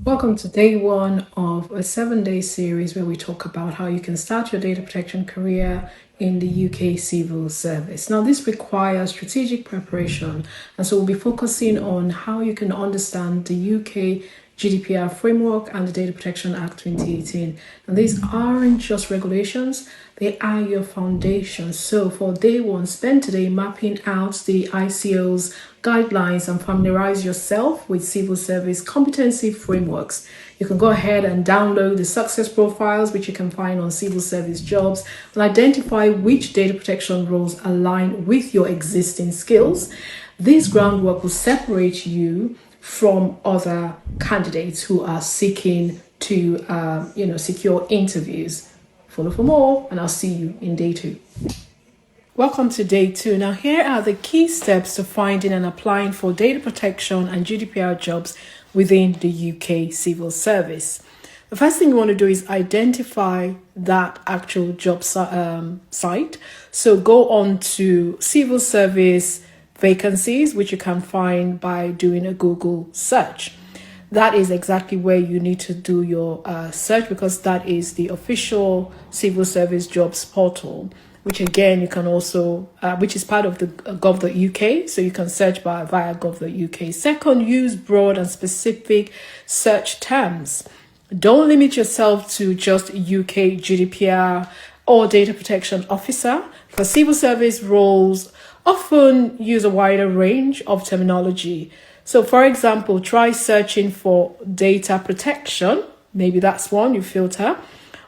Welcome to day one of a 7-day series where we talk about how you can start your data protection career in the UK civil service. Now, this requires strategic preparation, and so we'll be focusing on how you can understand the UK GDPR framework and the Data Protection Act 2018. And these aren't just regulations, they are your foundation. So for day one, spend today mapping out the ICO's guidelines and familiarize yourself with civil service competency frameworks. You can go ahead and download the success profiles, which you can find on civil service jobs, and identify which data protection roles align with your existing skills. This groundwork will separate you from other candidates who are seeking to secure interviews. Follow for more, and I'll see you in day two. Welcome to day two. Now, here are the key steps to finding and applying for data protection and GDPR jobs within the UK civil service. The first thing you want to do is identify that actual job site. So go on to civil service vacancies, which you can find by doing a Google search. That is exactly where you need to do your search, because that is the official civil service jobs portal, which again you can also, which is part of the gov.uk, so you can search via gov.uk. Second, use broad and specific search terms. Don't limit yourself to just UK GDPR or data protection officer, because civil service roles often use a wider range of terminology. So for example, try searching for data protection. Maybe that's one you filter.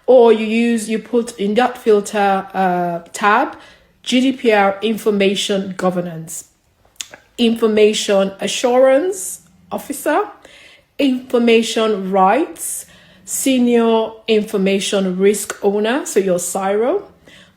Or you put in that filter tab, GDPR information governance, information assurance officer, information rights, senior information risk owner, so your CIRO,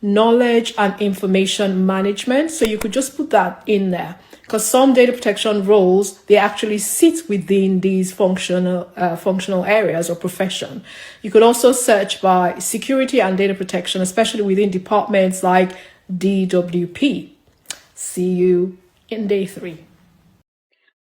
knowledge and information management. So you could just put that in there, because some data protection roles, they actually sit within these functional areas or profession. You could also search by security and data protection, especially within departments like DWP. See you in day three.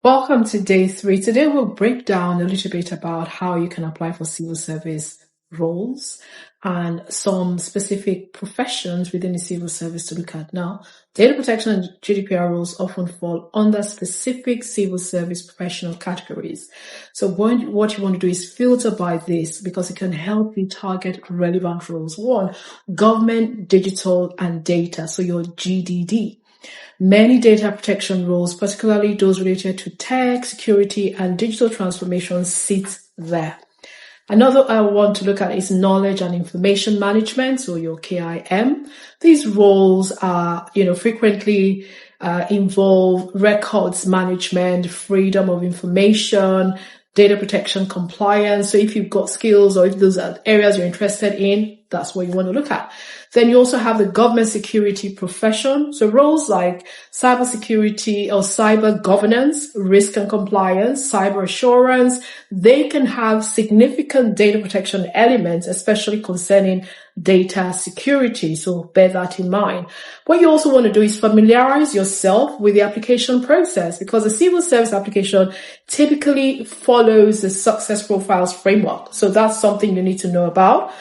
Welcome to day three. Today we'll break down a little bit about how you can apply for civil service roles and some specific professions within the civil service to look at. Now, data protection and GDPR roles often fall under specific civil service professional categories. So what you want to do is filter by this, because it can help you target relevant roles. One, government, digital, and data, so your GDD. Many data protection roles, particularly those related to tech, security, and digital transformation, sit there. Another I want to look at is knowledge and information management, so your KIM. These roles are, frequently involve records management, freedom of information, data protection compliance. So if you've got skills or if those are areas you're interested in, that's what you want to look at. Then you also have the government security profession. So roles like cybersecurity or cyber governance, risk and compliance, cyber assurance, they can have significant data protection elements, especially concerning data security. So bear that in mind. What you also want to do is familiarize yourself with the application process, because the civil service application typically follows the success profiles framework. So that's something you need to know about.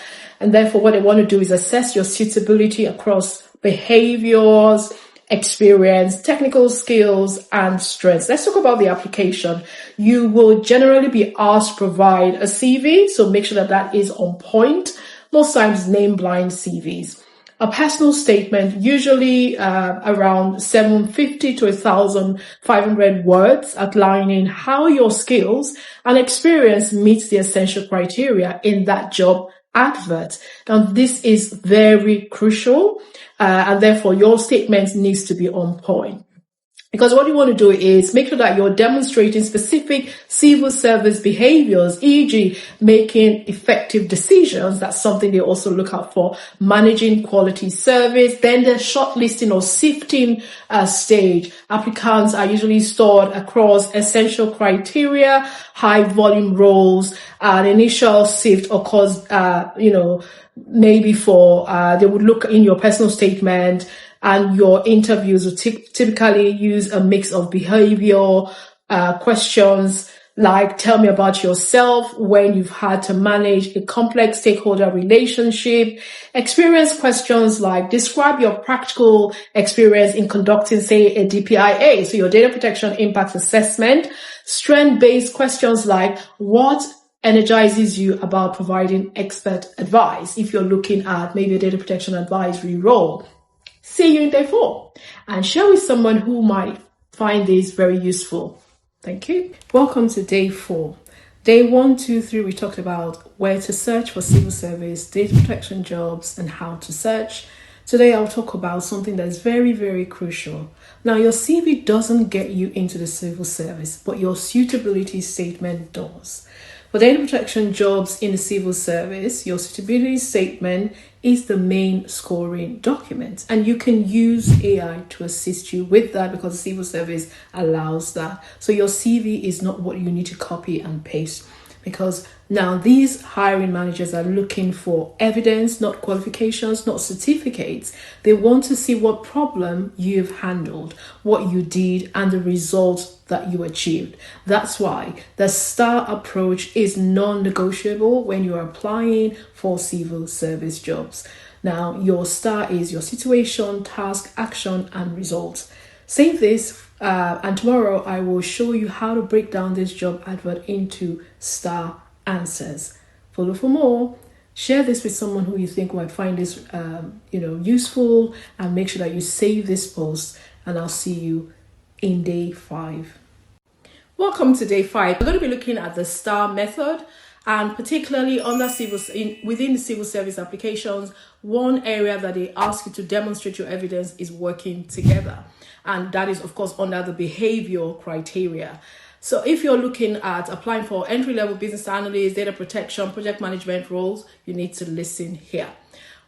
And therefore, what I want to do is assess your suitability across behaviors, experience, technical skills, and strengths. Let's talk about the application. You will generally be asked to provide a CV, so make sure that is on point. Most times, name blind CVs. A personal statement, usually around 750 to 1,500 words, outlining how your skills and experience meets the essential criteria in that job advert. Now, this is very crucial, and therefore your statement needs to be on point. Because what you want to do is make sure that you're demonstrating specific civil service behaviors, e.g. making effective decisions. That's something they also look out for. Managing quality service. Then the shortlisting or sifting stage. Applicants are usually stored across essential criteria, high volume roles. An initial sift occurs, maybe they would look in your personal statement, and your interviews will typically use a mix of behavior questions, like tell me about yourself when you've had to manage a complex stakeholder relationship. Experience questions like describe your practical experience in conducting, say, a DPIA, so your data protection impact assessment. Strength-based questions like what energizes you about providing expert advice if you're looking at maybe a data protection advisory role. See you in day 4 and share with someone who might find this very useful. Thank you. Welcome to day 4. Day 1, 2, 3, we talked about where to search for civil service, data protection jobs, and how to search. Today, I'll talk about something that's very, very crucial. Now, your CV doesn't get you into the civil service, but your suitability statement does. For data protection jobs in the civil service, your suitability statement is the main scoring document, and you can use AI to assist you with that because the civil service allows that. So your CV is not what you need to copy and paste, because now these hiring managers are looking for evidence, not qualifications, not certificates. They want to see what problem you've handled, what you did, and the results that you achieved. That's why the STAR approach is non-negotiable when you're applying for civil service jobs. Now, your STAR is your situation, task, action, and results. Save this, and tomorrow I will show you how to break down this job advert into STAR answers. Follow for more. Share this with someone who you think might find this useful, and make sure that you save this post, and I'll see you in day 5. Welcome to day 5. We're going to be looking at the STAR method, and particularly under within the civil service applications, one area that they ask you to demonstrate your evidence is working together, and that is of course under the behavioral criteria. So if you're looking at applying for entry-level business analyst, data protection, project management roles, you need to listen here.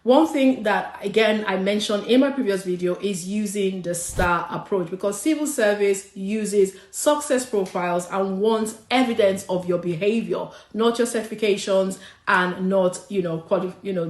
One thing that, again, I mentioned in my previous video is using the STAR approach, because civil service uses success profiles and wants evidence of your behavior, not your certifications and not,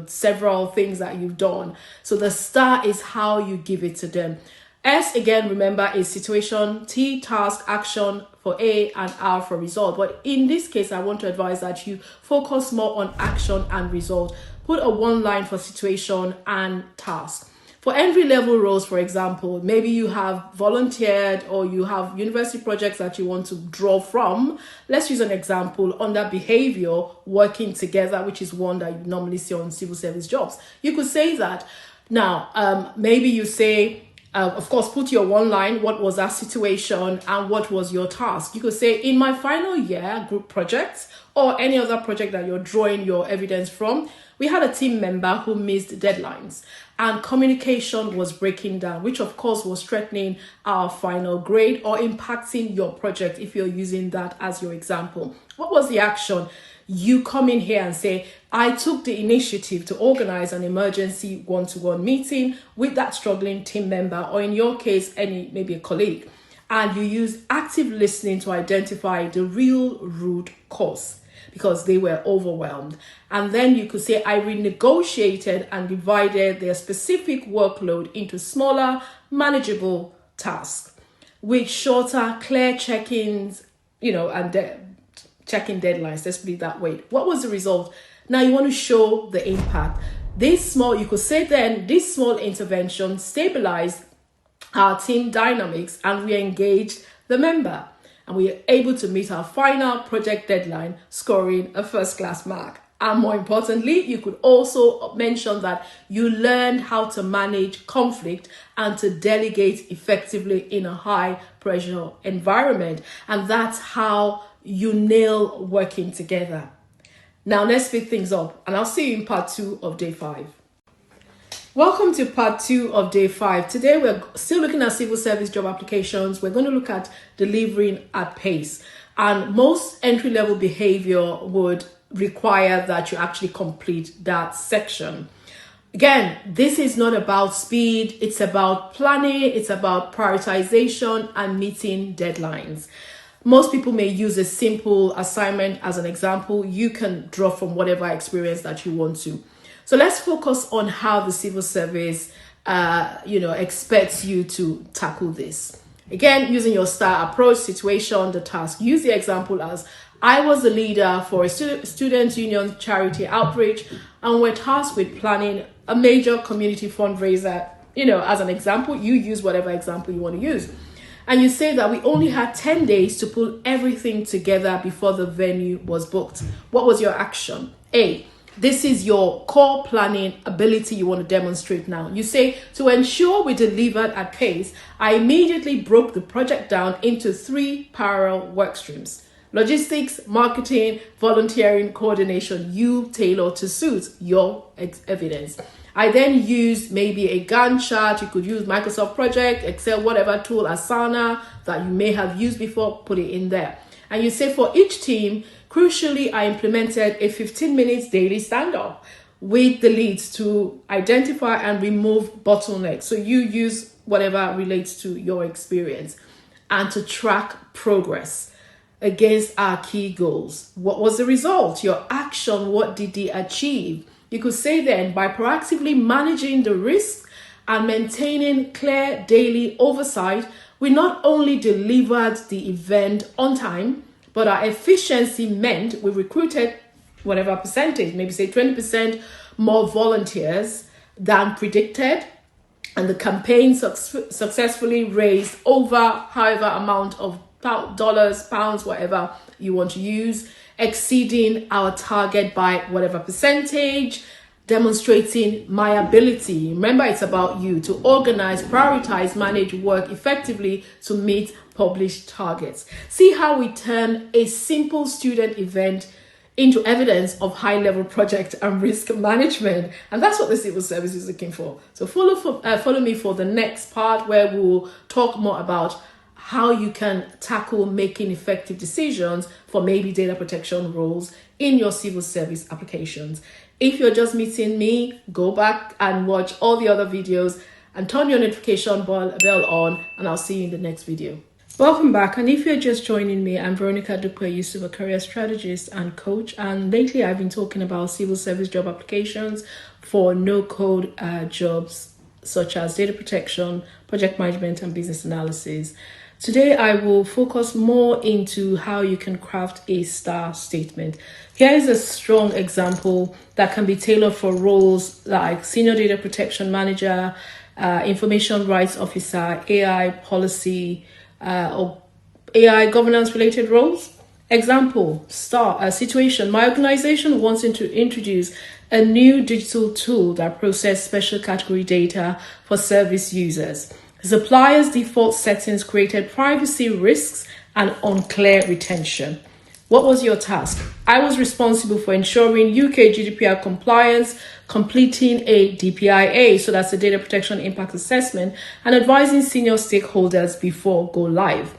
several things that you've done. So the STAR is how you give it to them. S, again, remember, is situation, T, task, action for A, and R for result. But in this case, I want to advise that you focus more on action and result. Put a 1 line for situation and task. For entry-level roles, for example, maybe you have volunteered or you have university projects that you want to draw from. Let's use an example under behavior, working together, which is one that you normally see on civil service jobs. You could say that. Now, maybe you say, of course, put your 1 line, what was that situation and what was your task? You could say, in my final year group projects or any other project that you're drawing your evidence from, we had a team member who missed deadlines and communication was breaking down, which of course was threatening our final grade or impacting your project if you're using that as your example. What was the action? You come in here and say, I took the initiative to organize an emergency one-to-one meeting with that struggling team member, or in your case, maybe a colleague, and you use active listening to identify the real root cause because they were overwhelmed. And then you could say, I renegotiated and divided their specific workload into smaller, manageable tasks with shorter, clear check-ins, and checking deadlines. Let's put it that way. What was the result? Now you want to show the impact. You could say then, this small intervention stabilized our team dynamics and we engaged the member. And we are able to meet our final project deadline, scoring a first-class mark. And more importantly, you could also mention that you learned how to manage conflict and to delegate effectively in a high-pressure environment. And that's how you nail working together. Now let's speed things up, and I'll see you in part 2 of day 5. Welcome to part 2 of day 5. Today we're still looking at civil service job applications. We're going to look at delivering at pace. And most entry-level behavior would require that you actually complete that section. Again, this is not about speed. It's about planning. It's about prioritization and meeting deadlines. Most people may use a simple assignment as an example. You can draw from whatever experience that you want to. So let's focus on how the civil service, expects you to tackle this. Again, using your STAR approach, situation, the task. Use the example as I was the leader for a student union charity outreach and we're tasked with planning a major community fundraiser. As an example, you use whatever example you want to use. And you say that we only had 10 days to pull everything together before the venue was booked. What was your action? A, this is your core planning ability you want to demonstrate now. You say, to ensure we delivered at pace, I immediately broke the project down into 3 parallel work streams. Logistics, marketing, volunteering, coordination. You tailor to suit your evidence. I then used maybe a Gantt chart. You could use Microsoft Project, Excel, whatever tool, Asana that you may have used before, put it in there. And you say for each team, crucially, I implemented a 15 minutes daily stand-up with the leads to identify and remove bottlenecks. So you use whatever relates to your experience and to track progress against our key goals. What was the result? Your action, what did they achieve? You could say then, by proactively managing the risk and maintaining clear daily oversight, we not only delivered the event on time, but our efficiency meant we recruited whatever percentage, maybe say 20% more volunteers than predicted. And the campaign successfully raised over however amount of dollars, pounds, whatever you want to use, exceeding our target by whatever percentage, demonstrating my ability. Remember, it's about you to organize, prioritize, manage work effectively to meet published targets. See how we turn a simple student event into evidence of high-level project and risk management. And that's what the civil service is looking for. So follow me for the next part where we'll talk more about how you can tackle making effective decisions for maybe data protection roles in your civil service applications. If you're just meeting me, go back and watch all the other videos and turn your notification bell on, and I'll see you in the next video. Welcome back. And if you're just joining me, I'm Veronica Dupe, Yusuf, a career strategist and coach. And lately I've been talking about civil service job applications for no-code jobs such as data protection, project management, and business analysis. Today, I will focus more into how you can craft a STAR statement. Here is a strong example that can be tailored for roles like Senior Data Protection Manager, Information Rights Officer, AI Policy, or AI governance related roles. Example, STAR situation. My organization wants to introduce a new digital tool that processes special category data for service users. Suppliers' default settings created privacy risks and unclear retention. What was your task? I was responsible for ensuring UK GDPR compliance, completing a DPIA, so that's the Data Protection Impact Assessment, and advising senior stakeholders before go live.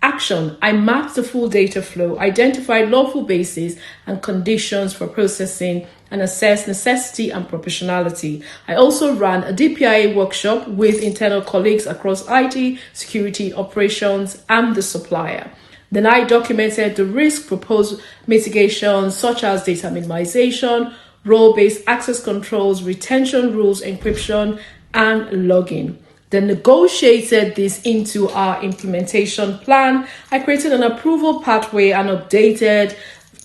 Action. I mapped the full data flow, identified lawful bases and conditions for processing, and assessed necessity and proportionality. I also ran a DPIA workshop with internal colleagues across IT, security, operations, and the supplier. Then I documented the risk proposed mitigations such as data minimization, role-based access controls, retention rules, encryption, and logging. Then negotiated this into our implementation plan. I created an approval pathway and updated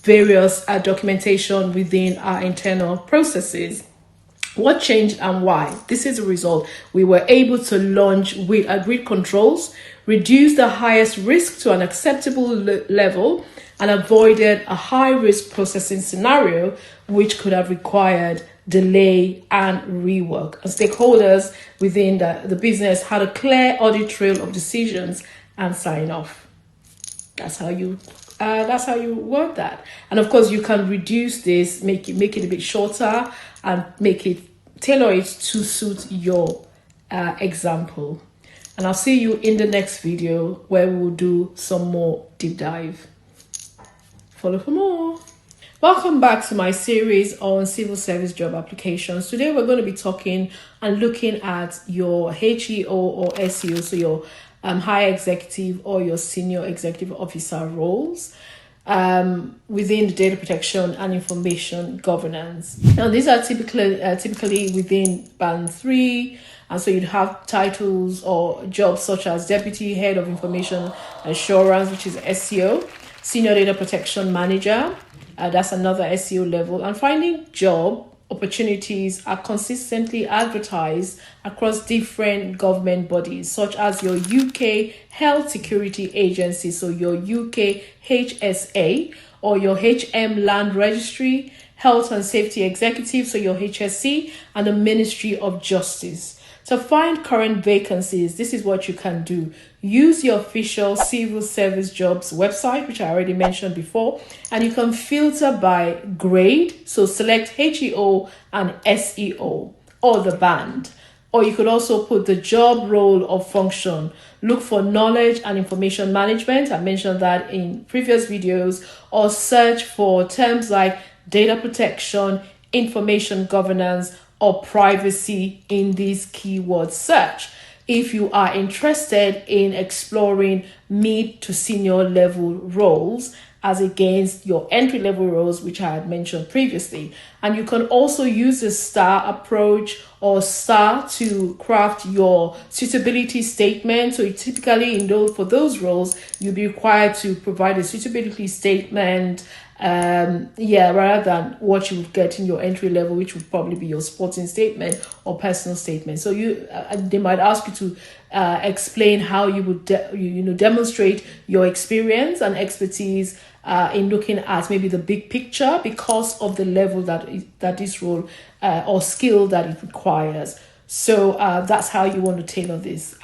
various documentation within our internal processes. What changed and why? This is the result. We were able to launch with agreed controls, reduce the highest risk to an acceptable level, and avoided a high-risk processing scenario, which could have required delay and rework. And stakeholders within the business had a clear audit trail of decisions and sign off. That's how you work that. And of course, you can reduce this, make it a bit shorter, and tailor it to suit your example. And I'll see you in the next video where we'll do some more deep dive. Follow for more. Welcome back to my series on civil service job applications. Today we're going to be talking and looking at your HEO or SEO, so your high executive or your senior executive officer roles within the data protection and information governance. Now these are typically within band 3 And so you'd have titles or jobs such as Deputy Head of Information Assurance, which is SEO, Senior Data Protection Manager, that's another SEO level. And finding job opportunities are consistently advertised across different government bodies, such as your UK Health Security Agency, so your UK HSA, or your HM Land Registry, Health and Safety Executive, so your HSC, and the Ministry of Justice. To find current vacancies, this is what you can do. Use your official civil service jobs website, which I already mentioned before, and you can filter by grade. So select HEO and SEO or the band. Or you could also put the job role or function. Look for knowledge and information management. I mentioned that in previous videos. Or search for terms like data protection, information governance, or privacy in this keyword search. If you are interested in exploring mid to senior level roles as against your entry level roles, which I had mentioned previously. And you can also use the STAR approach or STAR to craft your suitability statement. So typically for those roles, you'll be required to provide a suitability statement, rather than what you would get in your entry level, which would probably be your sporting statement or personal statement. So they might ask you to explain how you would demonstrate your experience and expertise in looking at maybe the big picture because of the level that this role or skill that it requires. So that's how you want to tailor this.